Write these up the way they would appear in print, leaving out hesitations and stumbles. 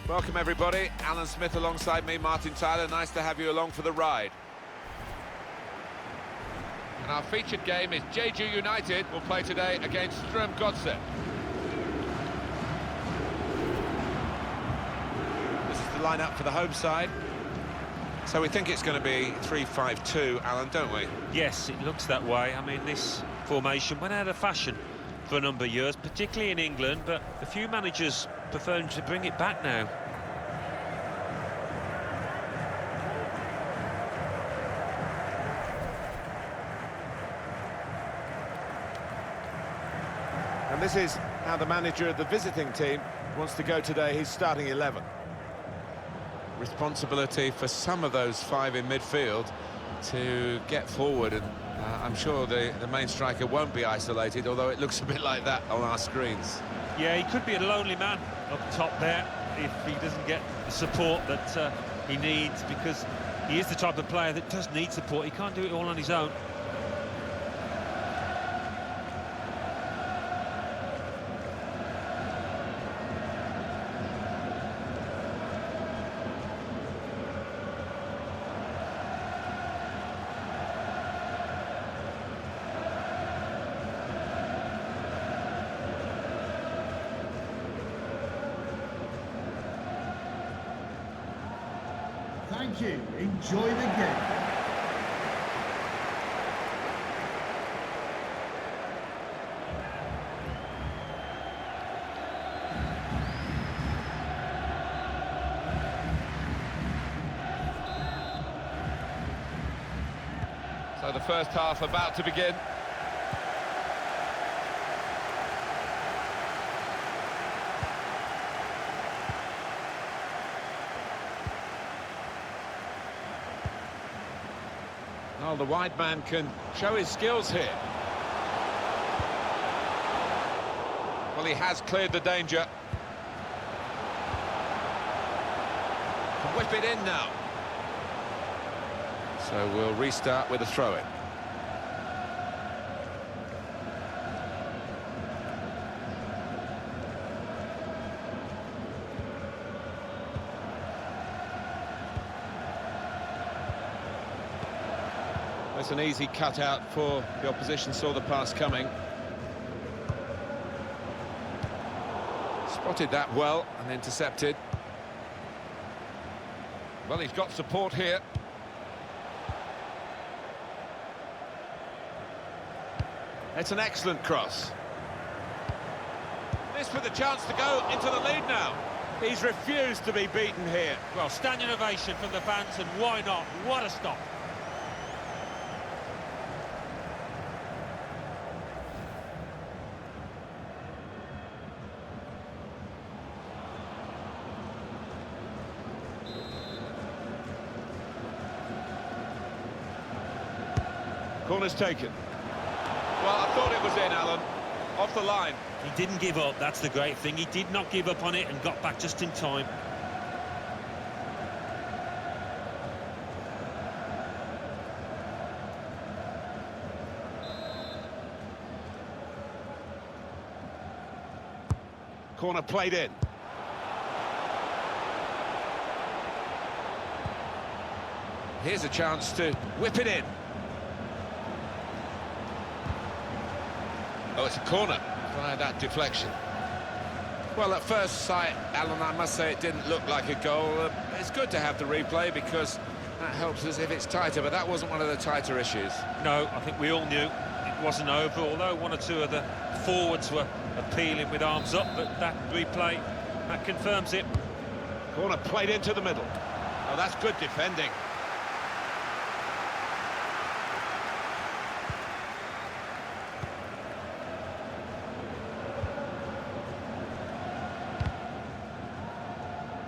Welcome everybody, Alan Smith alongside me, Martin Tyler. Nice to have you along for the ride. And our featured game is Jeju United will play today against Strømsgodset. This is the lineup for the home side. So we think it's going to be 3-5-2, Alan, don't we? Yes, it looks that way. I mean, this formation went out of fashion for a number of years, particularly in England, but a few managers prefer to bring it back now. And this is how the manager of the visiting team wants to go today, his starting 11. Responsibility for some of those five in midfield to get forward, and I'm sure the main striker won't be isolated, although it looks a bit like that on our screens. Yeah, he could be a lonely man up top there if he doesn't get the support that he needs, because he is the type of player that does need support. He can't do it all on his own. Thank you. Enjoy the game. So the first half about to begin. Well, the wide man can show his skills here. Well, he has cleared the danger. Can whip it in now. So we'll restart with a throw-in. It's an easy cutout for the opposition, saw the pass coming. Spotted that well and intercepted. Well, he's got support here. It's an excellent cross. This with a chance to go into the lead now. He's refused to be beaten here. Well, standing ovation from the fans, and why not? What a stop. Corner's taken. Well, I thought it was in, Alan. Off the line. He didn't give up, that's the great thing. He did not give up on it and got back just in time. Corner played in. Here's a chance to whip it in. Oh, it's a corner via that deflection. Well, at first sight, Alan, I must say it didn't look like a goal. It's good to have the replay because that helps us if it's tighter, but that wasn't one of the tighter issues. No, I think we all knew it wasn't over, although one or two of the forwards were appealing with arms up, but that replay, that confirms it. Corner played into the middle. Oh, that's good defending.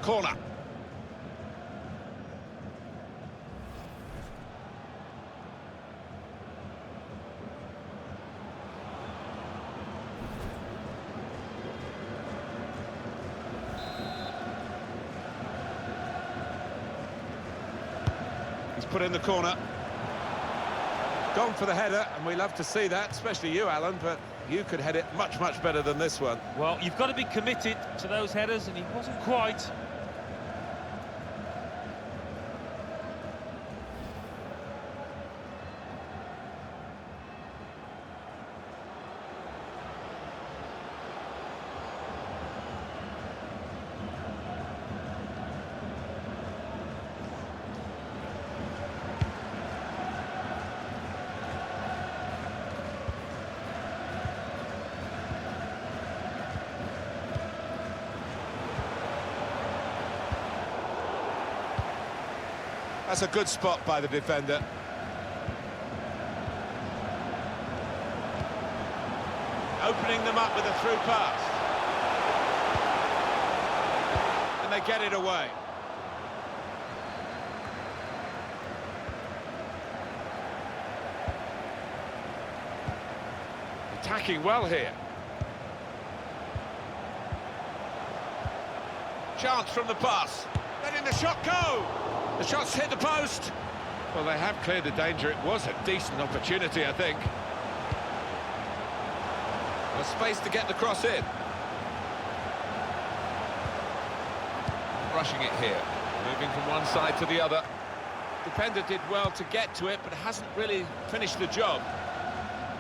Corner. He's put in the corner. Gone for the header, and we love to see that, especially you, Alan, but you could head it much, much better than this one. Well, you've got to be committed to those headers, and he wasn't quite. That's a good spot by the defender. Opening them up with a through pass. And they get it away. Attacking well here. Chance from the pass. Letting the shot go. The shot's hit the post. Well, they have cleared the danger. It was a decent opportunity, I think. A space to get the cross in. Rushing it here. Moving from one side to the other. Defender did well to get to it, but hasn't really finished the job.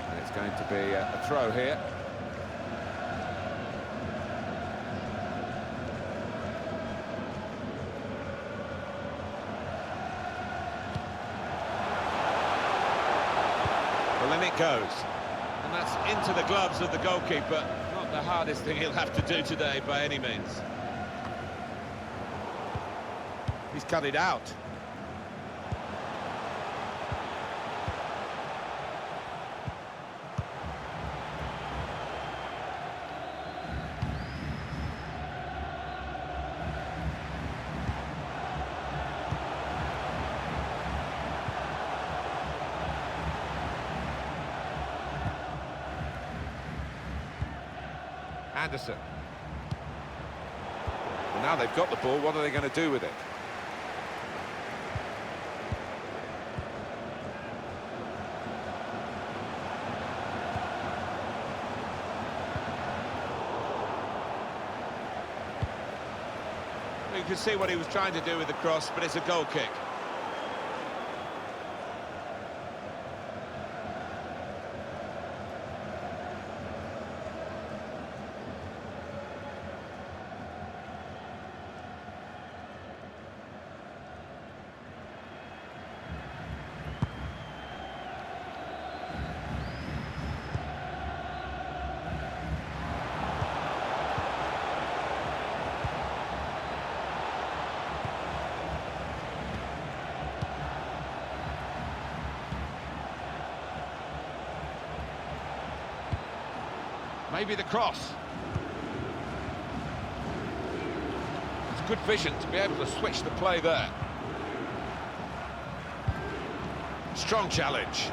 And it's going to be a throw here. Well, in it goes. And that's into the gloves of the goalkeeper. Not the hardest thing he'll have to do today by any means. He's cut it out. Anderson. Well, now they've got the ball, what are they going to do with it? You can see what he was trying to do with the cross, but it's a goal kick. Maybe the cross. It's good vision to be able to switch the play there. Strong challenge.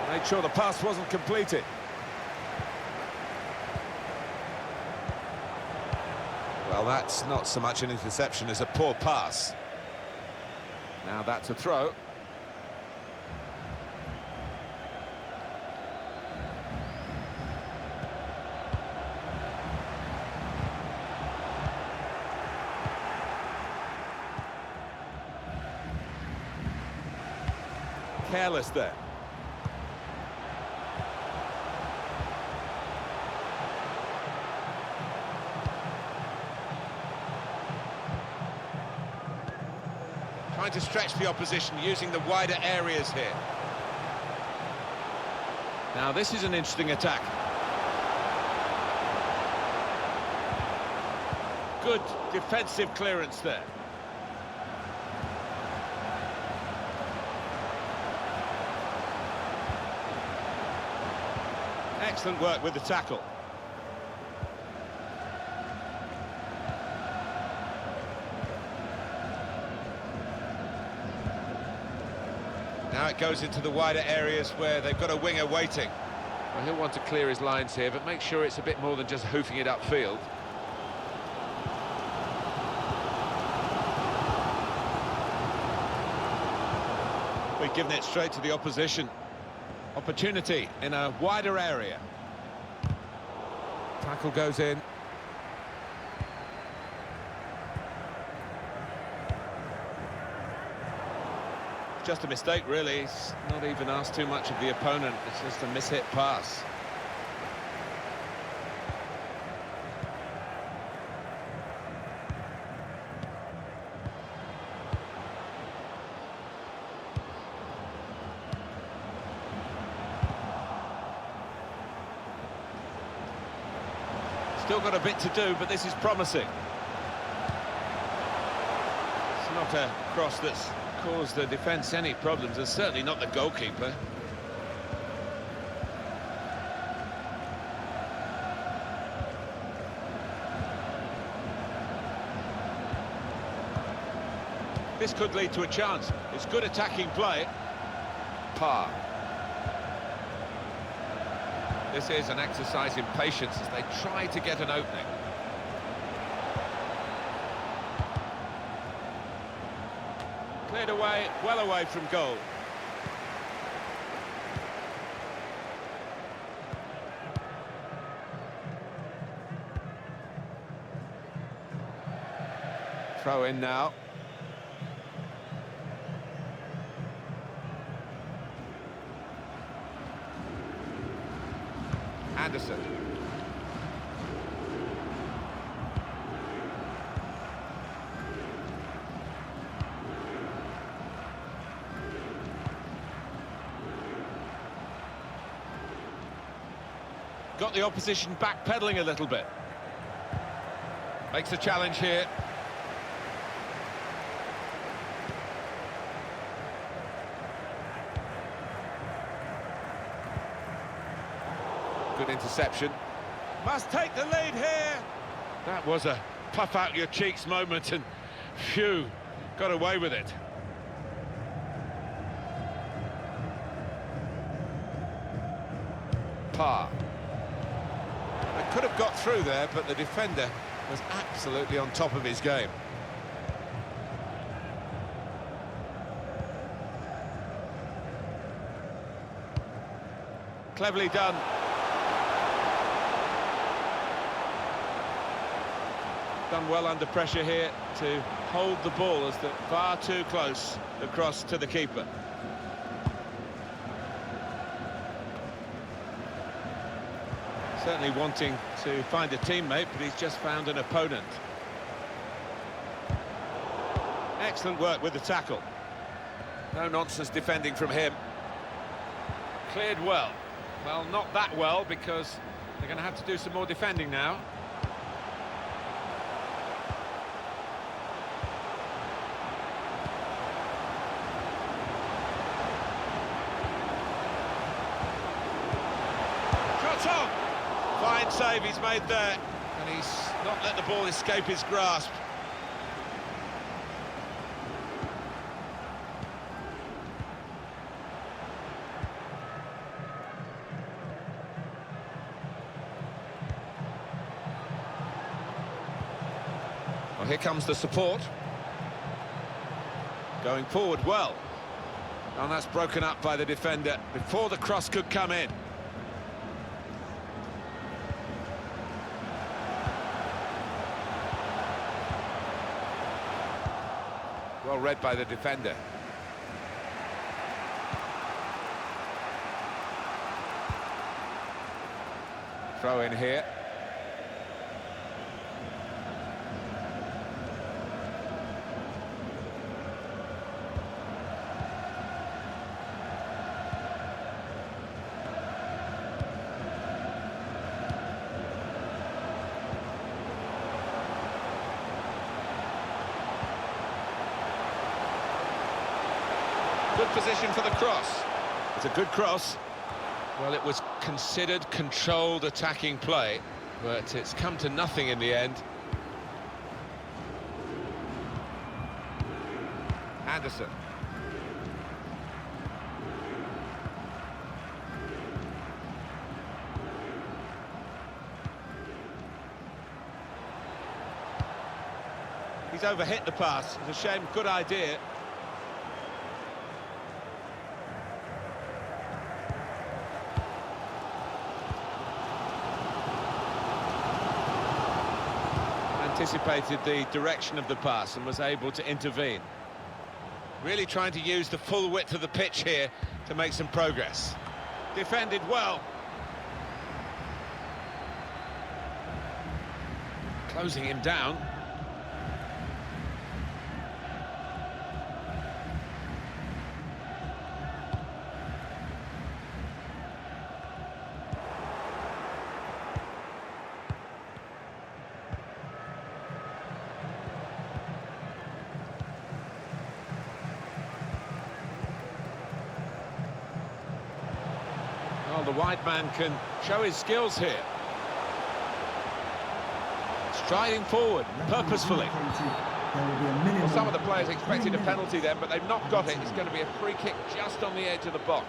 Made sure the pass wasn't completed. Well, that's not so much an interception as a poor pass. Now that's a throw. Careless there. Trying to stretch the opposition using the wider areas here. Now this is an interesting attack. Good defensive clearance there. Excellent work with the tackle. Now it goes into the wider areas where they've got a winger waiting. Well, he'll want to clear his lines here, but make sure it's a bit more than just hoofing it upfield. We've given it straight to the opposition. Opportunity in a wider area. Tackle goes in. Just a mistake, really. He's not even asked too much of the opponent. It's just a mishit pass. Still got a bit to do, but this is promising. It's not a cross that's caused the defence any problems, and certainly not the goalkeeper. This could lead to a chance. It's good attacking play. Par. This is an exercise in patience as they try to get an opening. Cleared away, well away from goal. Throw in now. Anderson. Got the opposition backpedaling a little bit. Makes a challenge here. Good interception. Must take the lead here. That was a puff out your cheeks moment, and phew, got away with it. Par. They could have got through there, but the defender was absolutely on top of his game. Cleverly done. Done well under pressure here to hold the ball as they're far too close across to the keeper. Certainly wanting to find a teammate, but he's just found an opponent. Excellent work with the tackle. No nonsense defending from him. Cleared well. Well, not that well, because they're going to have to do some more defending now. Fine save he's made there, and he's not let the ball escape his grasp. Well, here comes the support. Going forward well. And that's broken up by the defender before the cross could come in. Well read by the defender. Throw in here. Good position for the cross. It's a good cross. Well, it was considered controlled attacking play, but it's come to nothing in the end. Anderson. He's overhit the pass. It's a shame, good idea. Anticipated the direction of the pass and was able to intervene. Really trying to use the full width of the pitch here to make some progress. Defended well. Closing him down. the wide man can show his skills here. Striding forward, purposefully. Well, some of the players expected a penalty then, but they've not got it. It's going to be a free kick just on the edge of the box.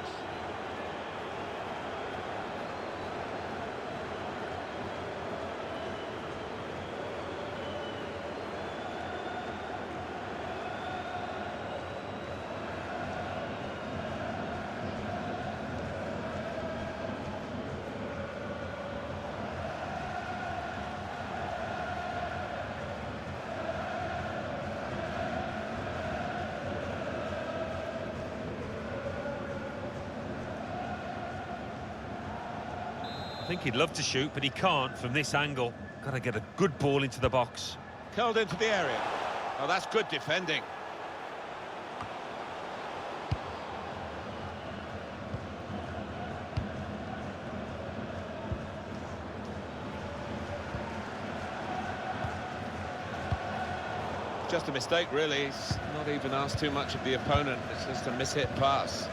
I think he'd love to shoot, but he can't from this angle. Got to get a good ball into the box. Curled into the area. Oh, that's good defending. Just a mistake, really. He's not even asked too much of the opponent. It's just a mishit pass.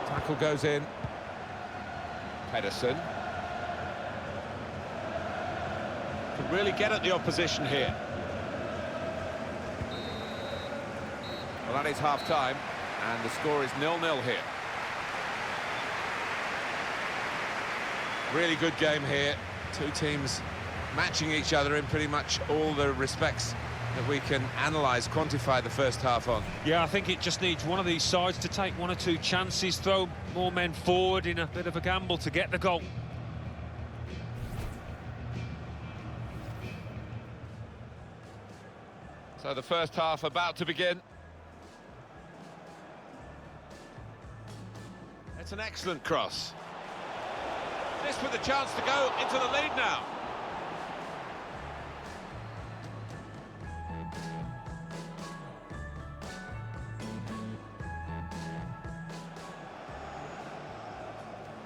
Tackle goes in. Pedersen can really get at the opposition here. Well, that is half-time, and the score is 0-0 here. Really good game here. Two teams matching each other in pretty much all the respects that we can analyse, quantify the first half on. Yeah, I think it just needs one of these sides to take one or two chances, throw more men forward in a bit of a gamble to get the goal. So the first half about to begin. It's an excellent cross. This with a chance to go into the lead now.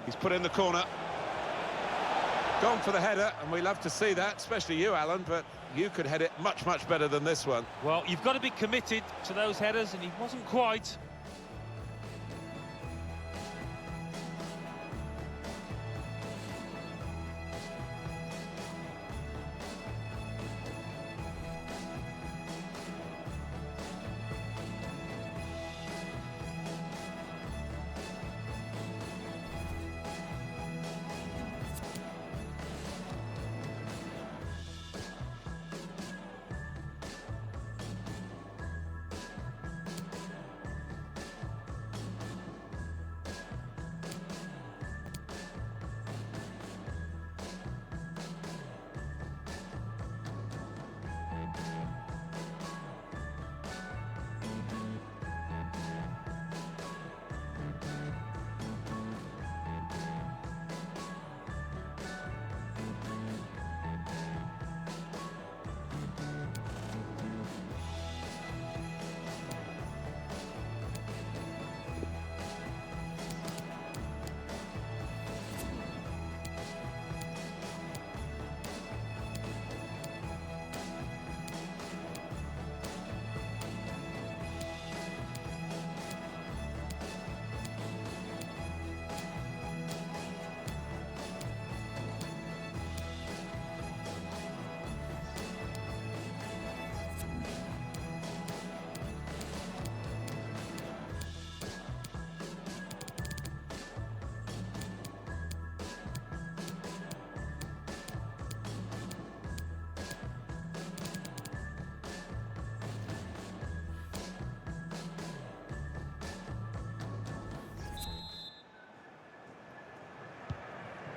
He's put in the corner. Gone for the header, and we love to see that, especially you, Alan, but you could head it much, much better than this one. Well, you've got to be committed to those headers, and he wasn't quite.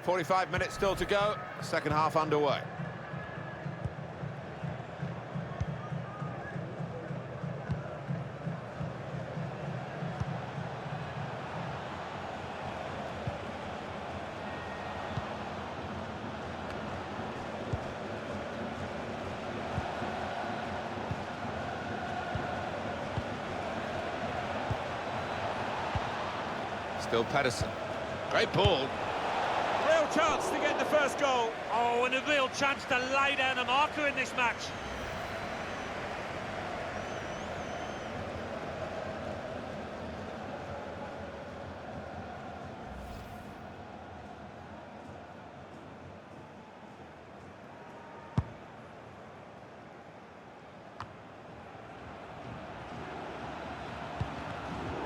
.45 minutes still to go, second half underway. Still Pedersen. Great ball. Real real chance to get the first goal. Oh, and a real chance to lay down a marker in this match.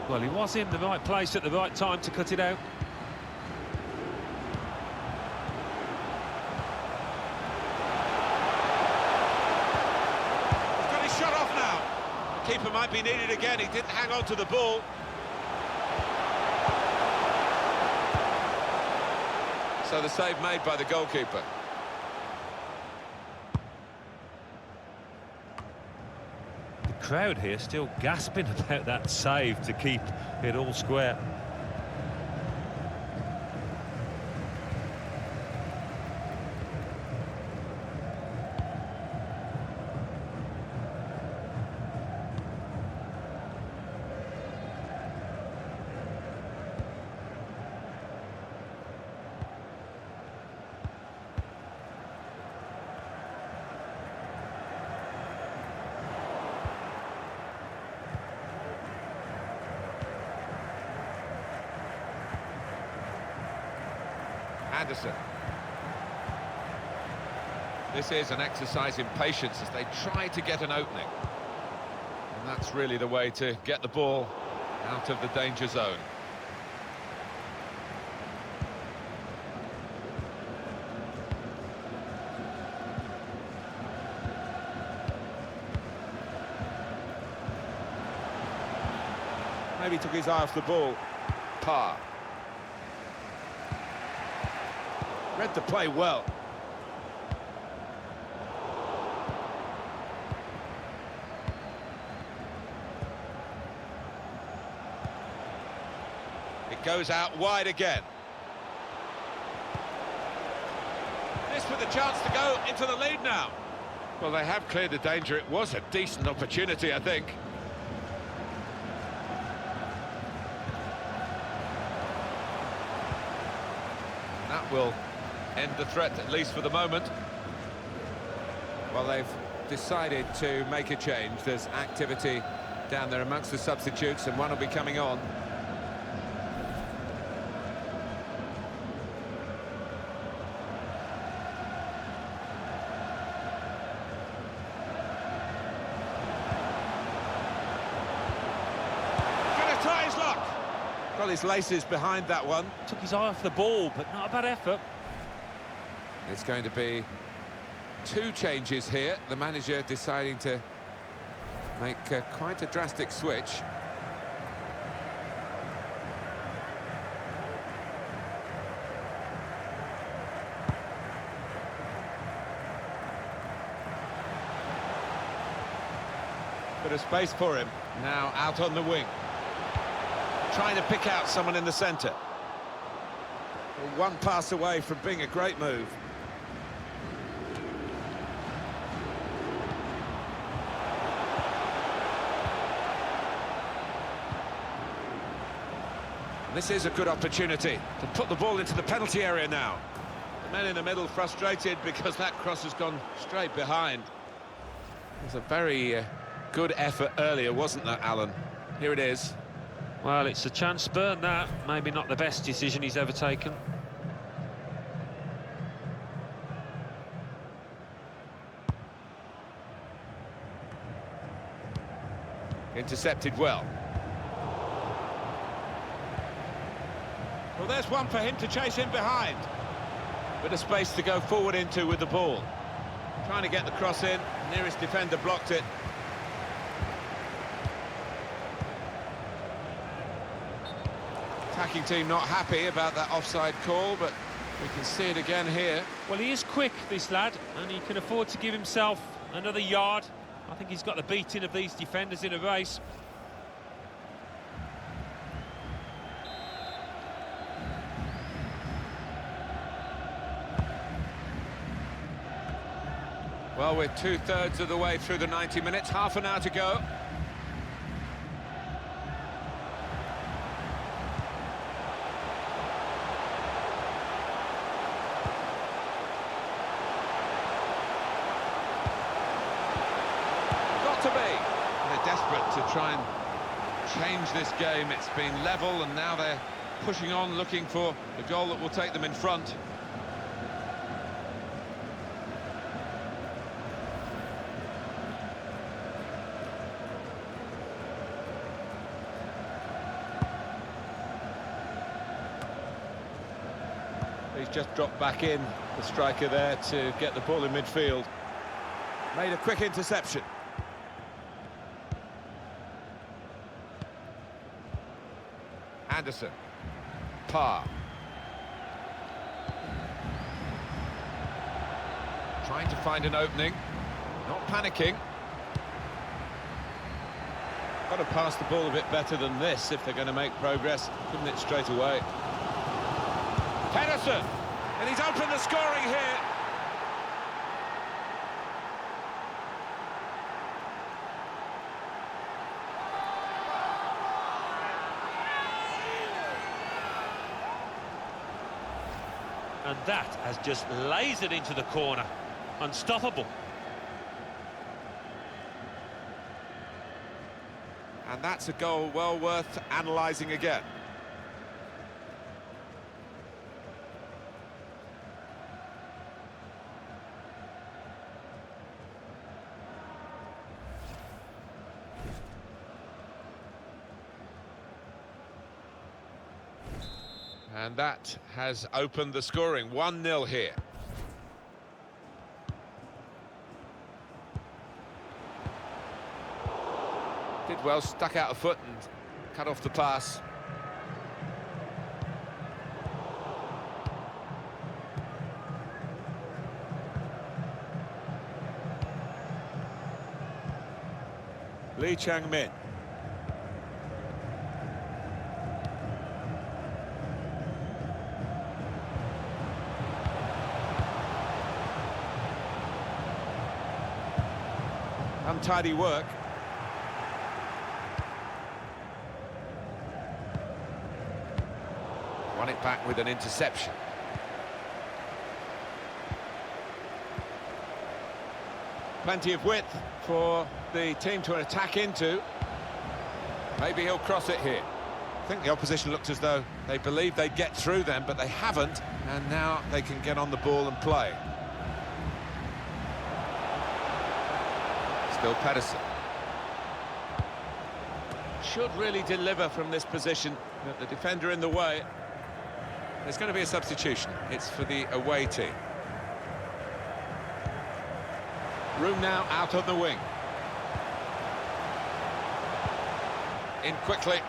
Well, he was in the right place at the right time to cut it out. He's got his shot off now. The keeper might be needed again. He didn't hang on to the ball. So the save made by the goalkeeper. Crowd here still gasping about that save to keep it all square. Anderson. This is an exercise in patience as they try to get an opening. And that's really the way to get the ball out of the danger zone. Maybe took his eye off the ball. Parr. Read the play well. It goes out wide again. This with a chance to go into the lead now. Well, they have cleared the danger. It was a decent opportunity, I think. That will end the threat, at least for the moment. Well, they've decided to make a change. There's activity down there amongst the substitutes, and one will be coming on. Gonna try his luck. Got his laces behind that one. Took his eye off the ball, but not a bad effort. It's going to be two changes here. The manager deciding to make quite a drastic switch. Bit of space for him. Now out on the wing. Trying to pick out someone in the centre. One pass away from being a great move. This is a good opportunity to put the ball into the penalty area now. The men in the middle frustrated because that cross has gone straight behind. It was a very good effort earlier, wasn't that, Alan? Here it is. Well, it's a chance burn, that. Maybe not the best decision he's ever taken. Intercepted well. Well, there's one for him to chase in behind. Bit of space to go forward into with the ball. Trying to get the cross in. Nearest defender blocked it. Attacking team not happy about that offside call, but we can see it again here. Well, he is quick, this lad, and he can afford to give himself another yard. I think he's got the beating of these defenders in a race. Well, we're two-thirds of the way through the 90 minutes, half an hour to go. to be. They're desperate to try and change this game. It's been level, and now they're pushing on, looking for the goal that will take them in front. He's just dropped back in, the striker there, to get the ball in midfield. Made a quick interception. Anderson. Parr. Trying to find an opening. Not panicking. Got to pass the ball a bit better than this if they're going to make progress. Couldn't it straight away. Pedersen, and he's opened the scoring here. And that has just lasered into the corner. Unstoppable. And that's a goal well worth analysing again. And that has opened the scoring. 1-0 here. Did well, stuck out a foot and cut off the pass. Lee Chang-min. Untidy work. Won it back with an interception. Plenty of width for the team to attack into. Maybe he'll cross it here. I think the opposition looked as though they believed they'd get through them, but they haven't, and now they can get on the ball and play. Still Pedersen. Should really deliver from this position, but the defender in the way. There's going to be a substitution. It's for the away team. Room now out on the wing. In quickly.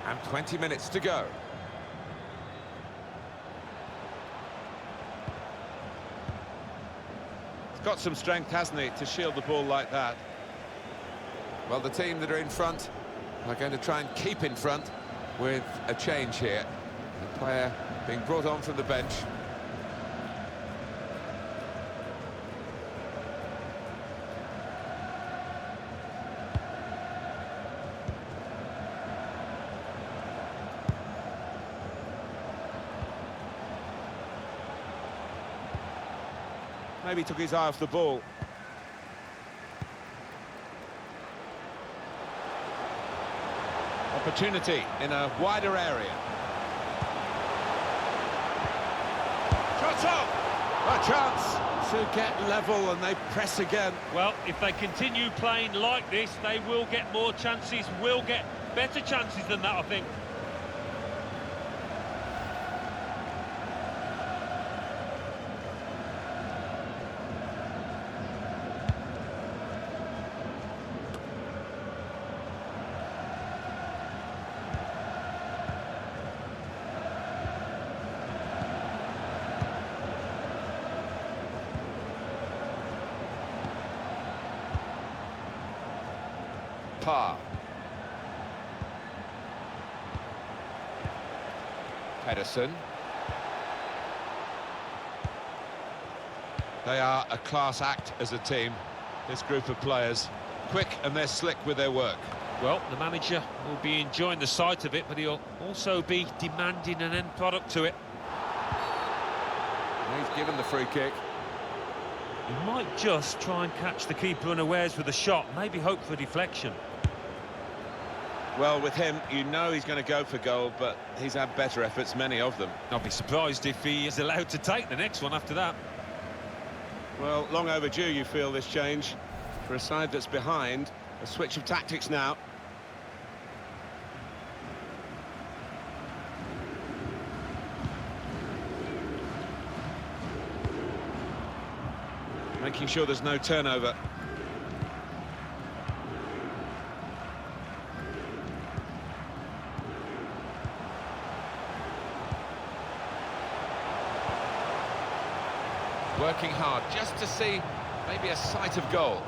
And 20 minutes to go. Got some strength, hasn't he, to shield the ball like that. Well, the team that are in front are going to try and keep in front with a change here. The player being brought on from the bench. Maybe took his eye off the ball. Opportunity in a wider area. Shot up! A chance to get level, and they press again. Well, if they continue playing like this, they will get more chances, will get better chances than that, I think. Parr. Pedersen. They are a class act as a team, this group of players. Quick, and they're slick with their work. Well, the manager will be enjoying the sight of it, but he'll also be demanding an end product to it. He's given the free kick. He might just try and catch the keeper unawares with a shot, maybe hope for a deflection. Well, with him, you know he's going to go for goal, but he's had better efforts, many of them. I'll be surprised if he is allowed to take the next one after that. Well, long overdue, you feel, this change. For a side that's behind, a switch of tactics now. Making sure there's no turnover. Working hard just to see maybe a sight of goal.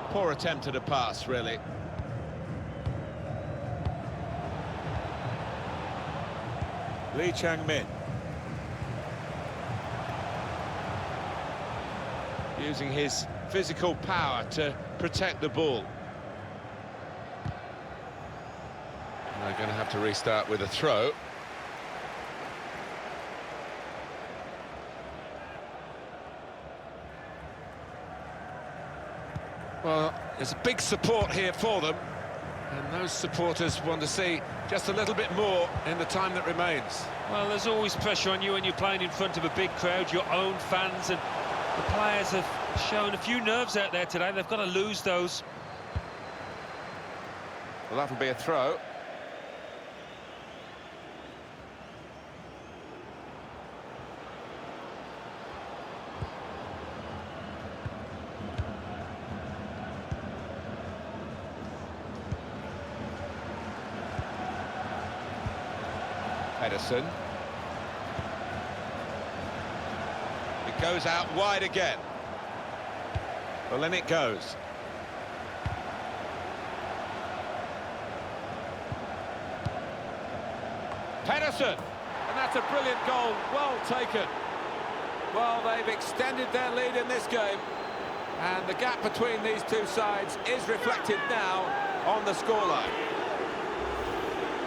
Poor attempt at a pass, really. Lee Chang-min. Using his physical power to protect the ball. And they're going to have to restart with a throw. Well, there's a big support here for them, and those supporters want to see just a little bit more in the time that remains. Well, there's always pressure on you when you're playing in front of a big crowd, your own fans, and the players have shown a few nerves out there today. They've got to lose those. Well, that'll be a throw. Pedersen. It goes out wide again. Well, in it goes. Pedersen, and that's a brilliant goal, well taken. Well, they've extended their lead in this game, and the gap between these two sides is reflected now on the scoreline.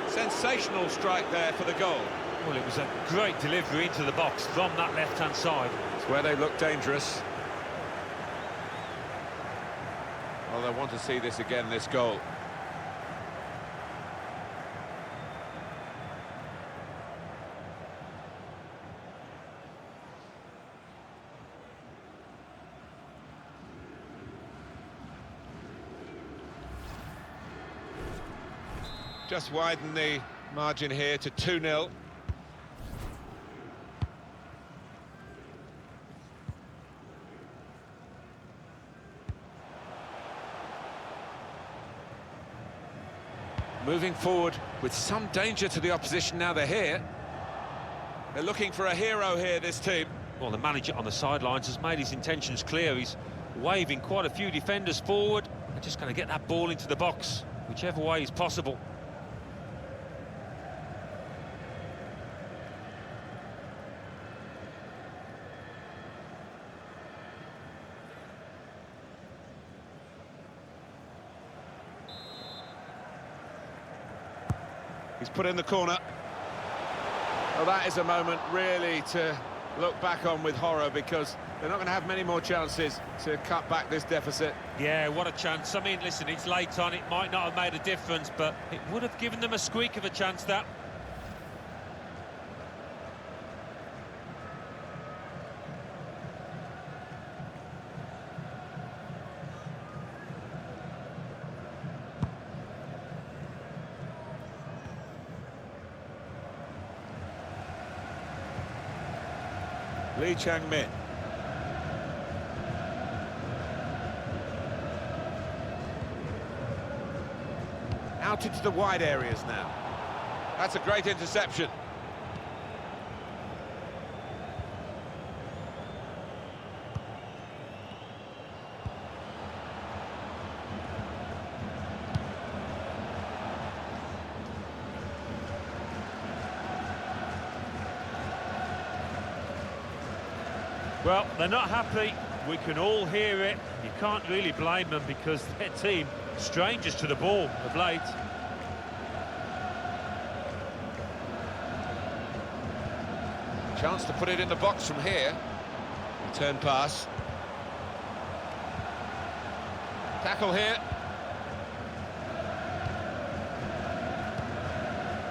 Sensational strike there for the goal. Well, it was a great delivery into the box from that left-hand side. It's where they look dangerous. Well, they want to see this again, this goal. Just widen the margin here to 2-0. Moving forward with some danger to the opposition now they're here. They're looking for a hero here, this team. Well, the manager on the sidelines has made his intentions clear. He's waving quite a few defenders forward. They're just going to get that ball into the box, whichever way is possible. He's put in the corner. Well, that is a moment really to look back on with horror, because they're not going to have many more chances to cut back this deficit. Yeah, what a chance. I mean, listen, it's late on, it might not have made a difference, but it would have given them a squeak of a chance, that. Lee Chang-min. Out into the wide areas now. That's a great interception. Well, they're not happy. We can all hear it. You can't really blame them, because their team, strangers to the ball of late. Chance to put it in the box from here. Turn pass. Tackle here.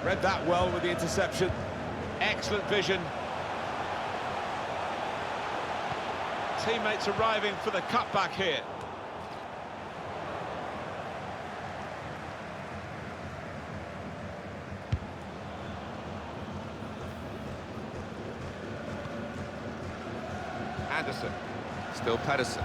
Read that well with the interception. Excellent vision. Teammates arriving for the cutback here. Anderson. Still Pedersen.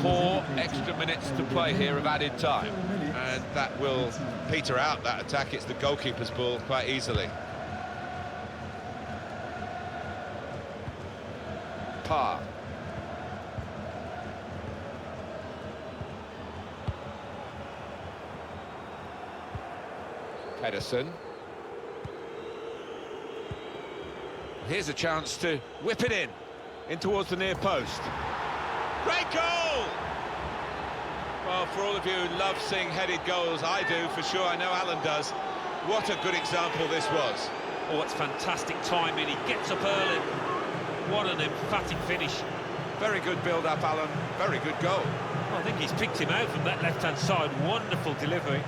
4 extra minutes to play here of added time, and that will peter out that attack. It's the goalkeeper's ball quite easily. Parr. Pedersen. Here's a chance to whip it in towards the near post. Great goal! Well, for all of you who love seeing headed goals, I do for sure, I know Alan does. What a good example this was. Oh, it's fantastic timing, he gets up early. What an emphatic finish. Very good build-up, Alan, very good goal. Well, I think he's picked him out from that left-hand side, wonderful delivery.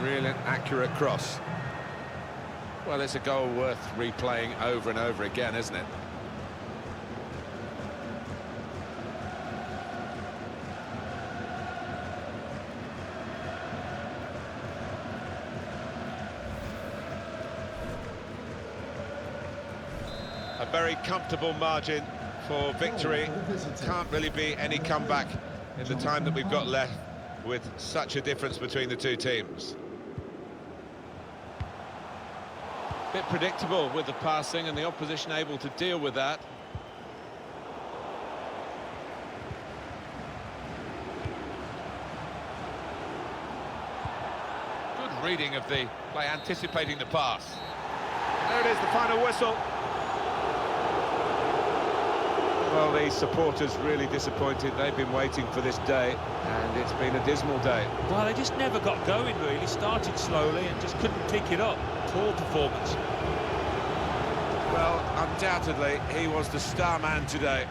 Brilliant, accurate cross. Well, it's a goal worth replaying over and over again, isn't it? A very comfortable margin for victory. Can't really be any comeback in the time that we've got left with such a difference between the two teams. Bit predictable with the passing and the opposition able to deal with that. Good reading of the play, anticipating the pass. There it is, the final whistle. Well, the supporters really disappointed. They've been waiting for this day, and it's been a dismal day. Well, they just never got going, really. Started slowly and just couldn't pick it up. Poor performance. Well, undoubtedly, he was the star man today.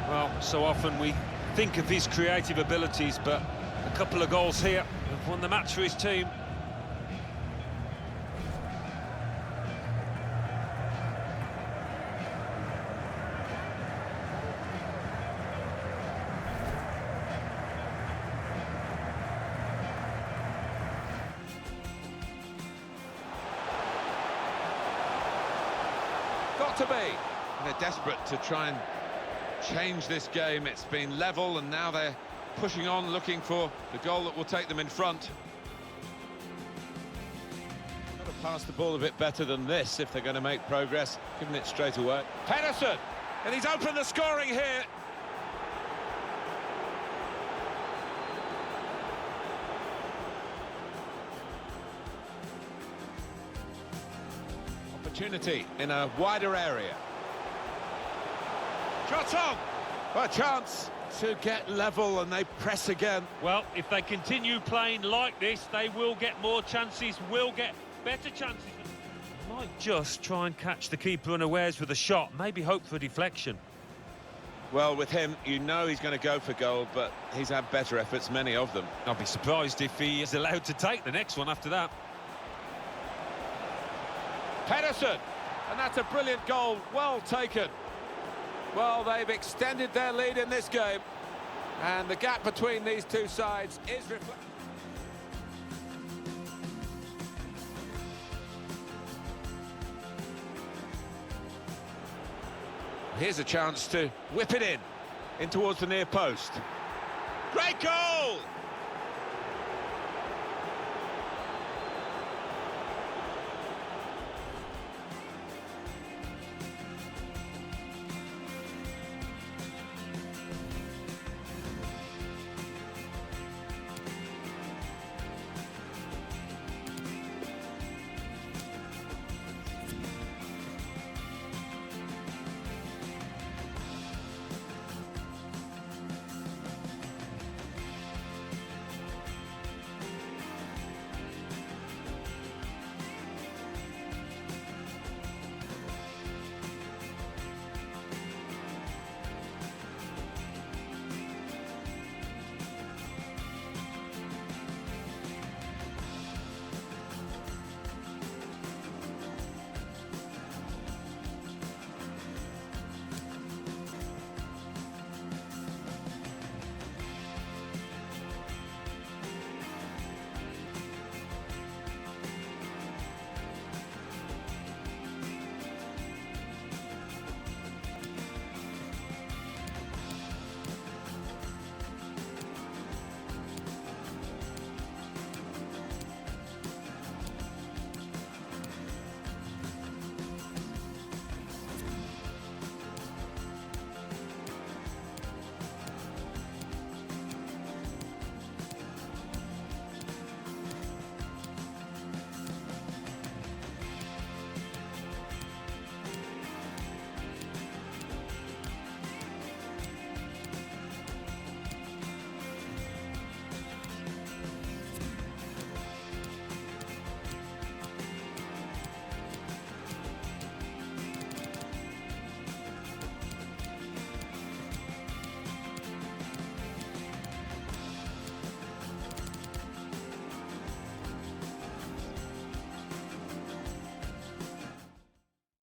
Well, so often we think of his creative abilities, but a couple of goals here have won the match for his team. Got to be. And they're desperate to try and change this game. It's been level, and now they're pushing on, looking for the goal that will take them in front. Got to pass the ball a bit better than this if they're going to make progress, giving it straight away. Pedersen, and he's opened the scoring here. Opportunity in a wider area. Shot on! A chance to get level, and they press again. Well, if they continue playing like this, they will get more chances, will get better chances. Might just try and catch the keeper unawares with a shot, maybe hope for deflection. Well, with him, you know he's going to go for goal, but he's had better efforts, many of them. I'll be surprised if he is allowed to take the next one after that. Pedersen, and that's a brilliant goal, well taken. Well, they've extended their lead in this game, and the gap between these two sides is reflected. Here's a chance to whip it in towards the near post. Great goal!